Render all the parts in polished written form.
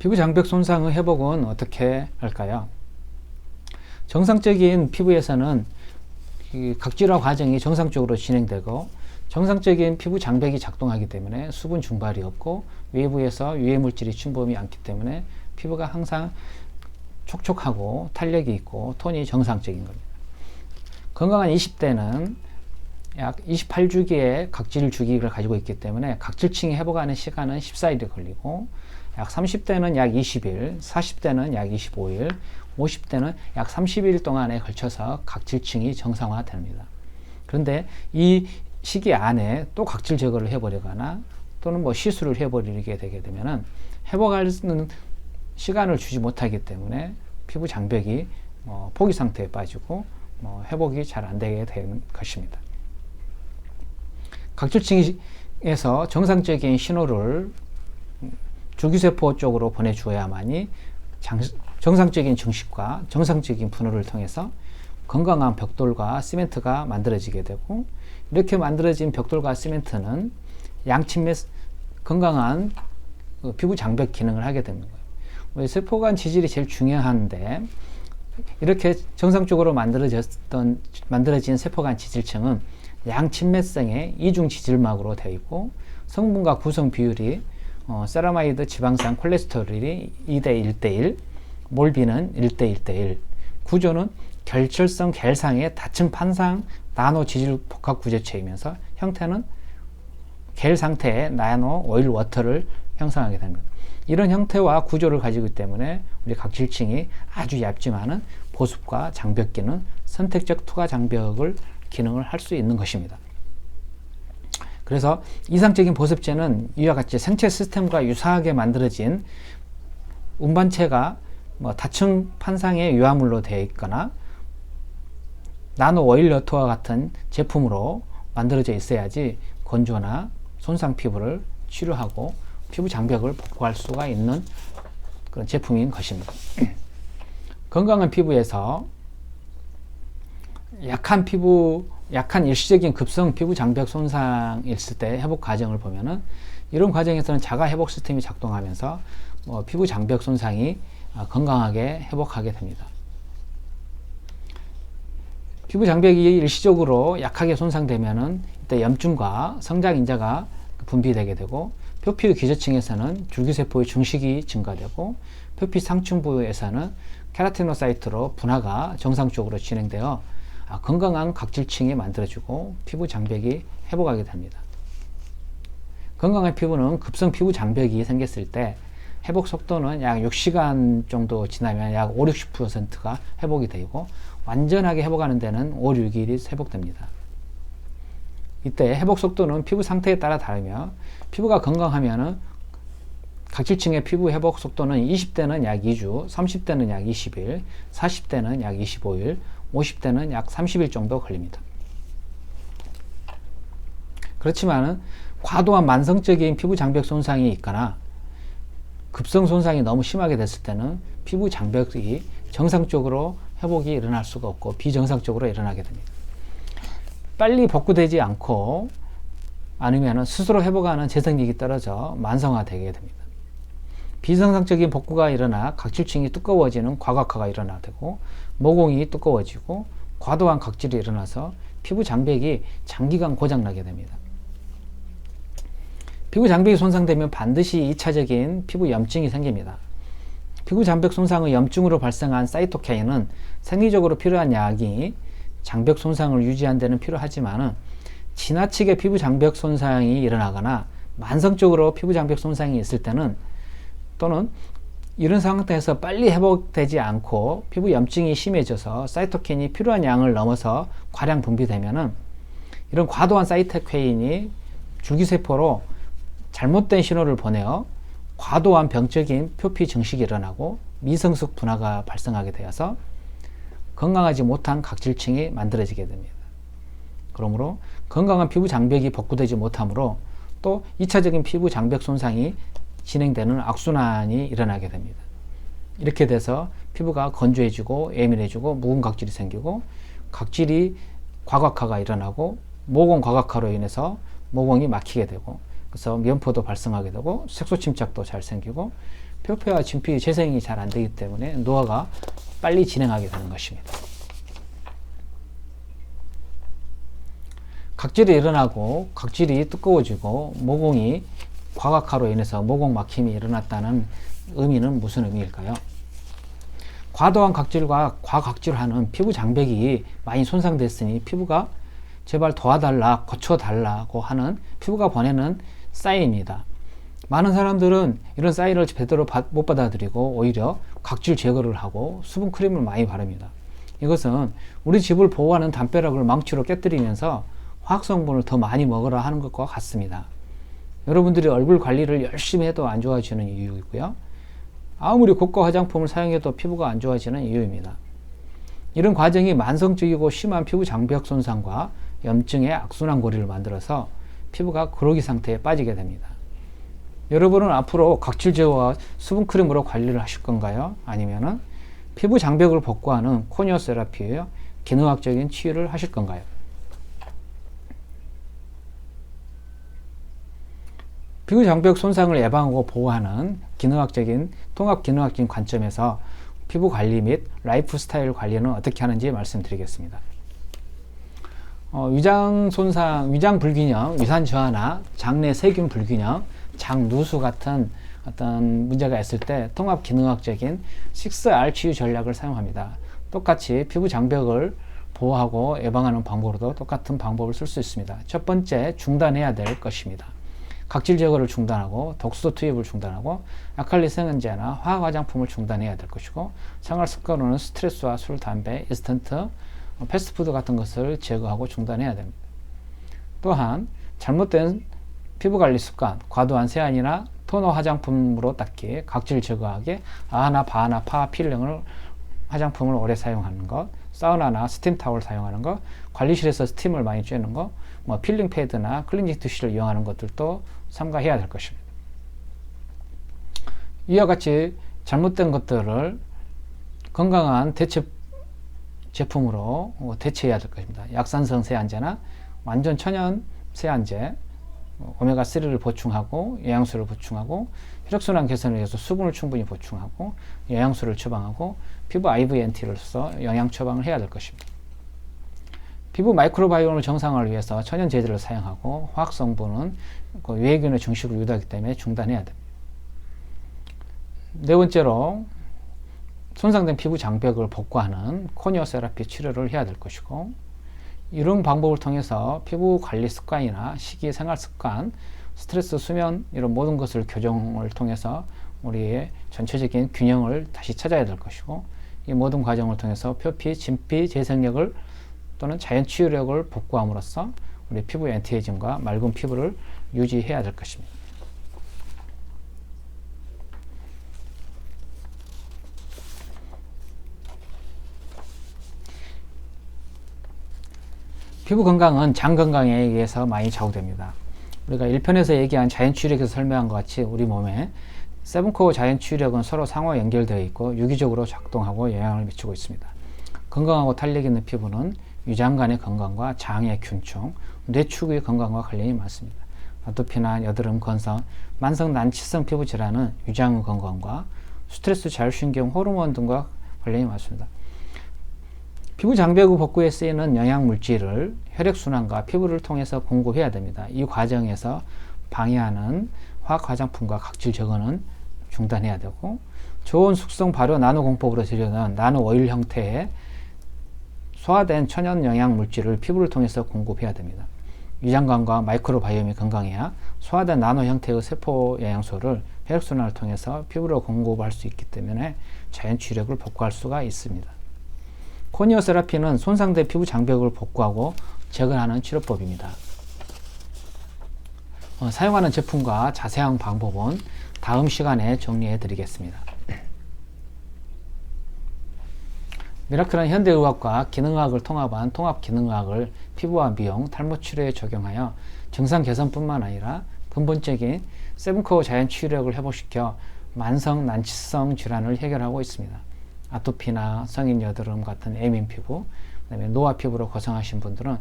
피부 장벽 손상의 회복은 어떻게 할까요? 정상적인 피부에서는 각질화 과정이 정상적으로 진행되고 정상적인 피부 장벽이 작동하기 때문에 수분 증발이 없고 외부에서 유해 물질이 침범이 않기 때문에 피부가 항상 촉촉하고 탄력이 있고 톤이 정상적인 겁니다. 건강한 20대는 약 28주기의 각질 주기를 가지고 있기 때문에 각질층이 회복하는 시간은 14일이 걸리고 약 30대는 약 20일, 40대는 약 25일, 50대는 약 30일 동안에 걸쳐서 각질층이 정상화됩니다. 그런데 이 시기 안에 또 각질 제거를 해버리거나 또는 뭐 시술을 해버리게 되게 되면은 회복하는 시간을 주지 못하기 때문에 피부 장벽이 포기 상태에 빠지고 회복이 잘 안 되게 되는 것입니다. 각질층에서 정상적인 신호를 줄기세포 쪽으로 보내주어야만이 정상적인 증식과 정상적인 분호를 통해서 건강한 벽돌과 시멘트가 만들어지게 되고 이렇게 만들어진 벽돌과 시멘트는 양침맥 건강한 피부 장벽 기능을 하게 되는 거예요. 세포간 지질이 제일 중요한데 이렇게 정상적으로 만들어진 세포간 지질층은 양친맥성의 이중 지질막으로 되어 있고 성분과 구성 비율이 세라마이드, 지방산, 콜레스테롤이 2대 1대1, 몰비는 1대 1대1, 구조는 결철성 겔상의 다층 판상 나노 지질 복합 구조체이면서 형태는 겔 상태의 나노 오일 워터를 형성하게 됩니다. 이런 형태와 구조를 가지고 있기 때문에 우리 각질층이 아주 얇지만은 보습과 장벽 기능, 선택적 투과 장벽을 기능을 할 수 있는 것입니다. 그래서 이상적인 보습제는 이와 같이 생체 시스템과 유사하게 만들어진 운반체가 다층 판상의 유화물로 되어 있거나 나노 오일 워터와 같은 제품으로 만들어져 있어야지 건조나 손상 피부를 치료하고 피부 장벽을 복구할 수가 있는 그런 제품인 것입니다. 건강한 피부에서 약한 일시적인 급성 피부 장벽 손상이 있을 때 회복 과정을 보면은 이런 과정에서는 자가 회복 시스템이 작동하면서 피부 장벽 손상이 건강하게 회복하게 됩니다. 피부 장벽이 일시적으로 약하게 손상되면은 이때 염증과 성장 인자가 분비되게 되고 표피 기저층에서는 줄기세포의 증식이 증가되고 표피 상층 부위에서는 케라티노사이트로 분화가 정상적으로 진행되어 건강한 각질층이 만들어지고 피부 장벽이 회복하게 됩니다. 건강한 피부는 급성 피부 장벽이 생겼을 때 회복 속도는 약 6시간 정도 지나면 약 50~60%가 회복이 되고 완전하게 회복하는 데는 5~6일이 회복됩니다. 이때 회복 속도는 피부 상태에 따라 다르며 피부가 건강하면 각질층의 피부 회복 속도는 20대는 약 2주, 30대는 약 20일, 40대는 약 25일, 50대는 약 30일 정도 걸립니다. 그렇지만 과도한 만성적인 피부 장벽 손상이 있거나 급성 손상이 너무 심하게 됐을 때는 피부 장벽이 정상적으로 회복이 일어날 수가 없고 비정상적으로 일어나게 됩니다. 빨리 복구되지 않고 아니면 스스로 회복하는 재생력이 떨어져 만성화되게 됩니다. 비정상적인 복구가 일어나 각질층이 두꺼워지는 과각화가 일어나고 모공이 두꺼워지고 과도한 각질이 일어나서 피부 장벽이 장기간 고장나게 됩니다. 피부 장벽이 손상되면 반드시 2차적인 피부 염증이 생깁니다. 피부 장벽 손상의 염증으로 발생한 사이토카인은 생리적으로 필요한 약이 장벽 손상을 유지하는 데는 필요하지만 지나치게 피부 장벽 손상이 일어나거나 만성적으로 피부 장벽 손상이 있을 때는 또는 이런 상태에서 빨리 회복되지 않고 피부 염증이 심해져서 사이토카인이 필요한 양을 넘어서 과량 분비되면은 이런 과도한 사이토카인이 줄기세포로 잘못된 신호를 보내어 과도한 병적인 표피 증식이 일어나고 미성숙 분화가 발생하게 되어서 건강하지 못한 각질층이 만들어지게 됩니다. 그러므로 건강한 피부 장벽이 복구되지 못하므로 또 2차적인 피부 장벽 손상이 진행되는 악순환이 일어나게 됩니다. 이렇게 돼서 피부가 건조해지고 예민해지고 묵은 각질이 생기고 각질이 과각화가 일어나고 모공 과각화로 인해서 모공이 막히게 되고 그래서 면포도 발생하게 되고 색소 침착도 잘 생기고 표피와 진피 재생이 잘 안 되기 때문에 노화가 빨리 진행하게 되는 것입니다. 각질이 일어나고 각질이 두꺼워지고 모공이 과각화로 인해서 모공 막힘이 일어났다는 의미는 무슨 의미일까요? 과도한 각질과 과각질하는 피부 장벽이 많이 손상됐으니 피부가 제발 도와달라, 고쳐달라고 하는 피부가 보내는 사인입니다. 많은 사람들은 이런 사인을 제대로 못 받아들이고 오히려 각질 제거를 하고 수분 크림을 많이 바릅니다. 이것은 우리 집을 보호하는 담벼락을 망치로 깨뜨리면서 화학성분을 더 많이 먹으라 하는 것과 같습니다. 여러분들이 얼굴 관리를 열심히 해도 안 좋아지는 이유이고요. 아무리 고가 화장품을 사용해도 피부가 안 좋아지는 이유입니다. 이런 과정이 만성적이고 심한 피부 장벽 손상과 염증의 악순환 고리를 만들어서 피부가 그로기 상태에 빠지게 됩니다. 여러분은 앞으로 각질 제거와 수분 크림으로 관리를 하실 건가요? 아니면은 피부 장벽을 복구하는 코니어 세라피의 기능학적인 치유를 하실 건가요? 피부 장벽 손상을 예방하고 보호하는 기능학적인 통합 기능학적인 관점에서 피부 관리 및 라이프 스타일 관리는 어떻게 하는지 말씀드리겠습니다. 위장 손상, 위장 불균형, 위산 저하나 장내 세균 불균형, 장 누수 같은 어떤 문제가 있을 때 통합 기능학적인 6R 치유 전략을 사용합니다. 똑같이 피부 장벽을 보호하고 예방하는 방법으로도 똑같은 방법을 쓸 수 있습니다. 첫 번째, 중단해야 될 것입니다. 각질 제거를 중단하고 독소 투입을 중단하고 아칼리 생은제나 화학 화장품을 중단해야 될 것이고, 생활 습관으로는 스트레스와 술, 담배, 인스턴트, 패스트푸드 같은 것을 제거하고 중단해야 됩니다. 또한 잘못된 피부관리 습관, 과도한 세안이나 토너 화장품으로 닦기, 각질 제거하기, 아하나 바하나 파 필링을 화장품을 오래 사용하는 것, 사우나나 스팀 타월 사용하는 것, 관리실에서 스팀을 많이 쬐는 것, 필링 패드나 클렌징 티슈를 이용하는 것들도 삼가해야 될 것입니다. 이와 같이 잘못된 것들을 건강한 대체 제품으로 대체해야 될 것입니다. 약산성 세안제나 완전 천연 세안제, 오메가3를 보충하고 영양소를 보충하고 혈액순환 개선을 위해서 수분을 충분히 보충하고 영양소를 처방하고 피부 IVNT를 써 영양 처방을 해야 될 것입니다. 피부 마이크로바이옴을 정상화를 위해서 천연 제제를 사용하고 화학 성분은 유해균의 증식을 유도하기 때문에 중단해야 됩니다. 네 번째로 손상된 피부 장벽을 복구하는 코니어 세라피 치료를 해야 될 것이고, 이런 방법을 통해서 피부 관리 습관이나 식이 생활 습관, 스트레스, 수면 이런 모든 것을 교정을 통해서 우리의 전체적인 균형을 다시 찾아야 될 것이고, 이 모든 과정을 통해서 표피, 진피, 재생력을 또는 자연 치유력을 복구함으로써 우리 피부 엔티에이징과 맑은 피부를 유지해야 될 것입니다. 피부 건강은 장 건강에 의해서 많이 좌우됩니다. 우리가 1편에서 얘기한 자연 치유력에서 설명한 것 같이 우리 몸에 세븐코어 자연 치유력은 서로 상호 연결되어 있고 유기적으로 작동하고 영향을 미치고 있습니다. 건강하고 탄력 있는 피부는 위장관의 건강과 장의 균총, 뇌축의 건강과 관련이 많습니다. 아토피나 여드름, 건성, 만성 난치성 피부 질환은 위장의 건강과 스트레스, 자율신경, 호르몬 등과 관련이 많습니다. 피부 장벽의 복구에 쓰이는 영양 물질을 혈액순환과 피부를 통해서 공급해야 됩니다. 이 과정에서 방해하는 화학 화장품과 각질 제거는 중단해야 되고, 좋은 숙성 발효 나노 공법으로 재려는 나노 오일 형태의 소화된 천연 영양 물질을 피부를 통해서 공급해야 됩니다. 위장관과 마이크로바이옴이 건강해야 소화된 나노 형태의 세포 영양소를 혈액순환을 통해서 피부로 공급할 수 있기 때문에 자연 치유력을 복구할 수가 있습니다. 코니어 세라피는 손상된 피부 장벽을 복구하고 재건하는 치료법입니다. 사용하는 제품과 자세한 방법은 다음 시간에 정리해 드리겠습니다. 미라클은 현대의학과 기능의학을 통합한 통합기능의학을 피부와 미용, 탈모 치료에 적용하여 증상 개선뿐만 아니라 근본적인 세븐코어 자연 치유력을 회복시켜 만성 난치성 질환을 해결하고 있습니다. 아토피나 성인 여드름 같은 애민 피부, 그다음에 노화 피부로 고생하신 분들은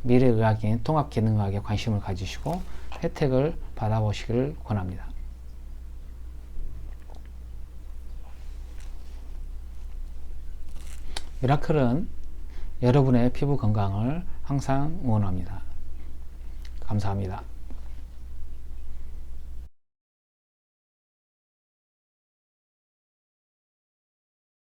미래의학인 통합기능의학에 관심을 가지시고 혜택을 받아보시길 권합니다. 미라클은 여러분의 피부 건강을 항상 응원합니다. 감사합니다.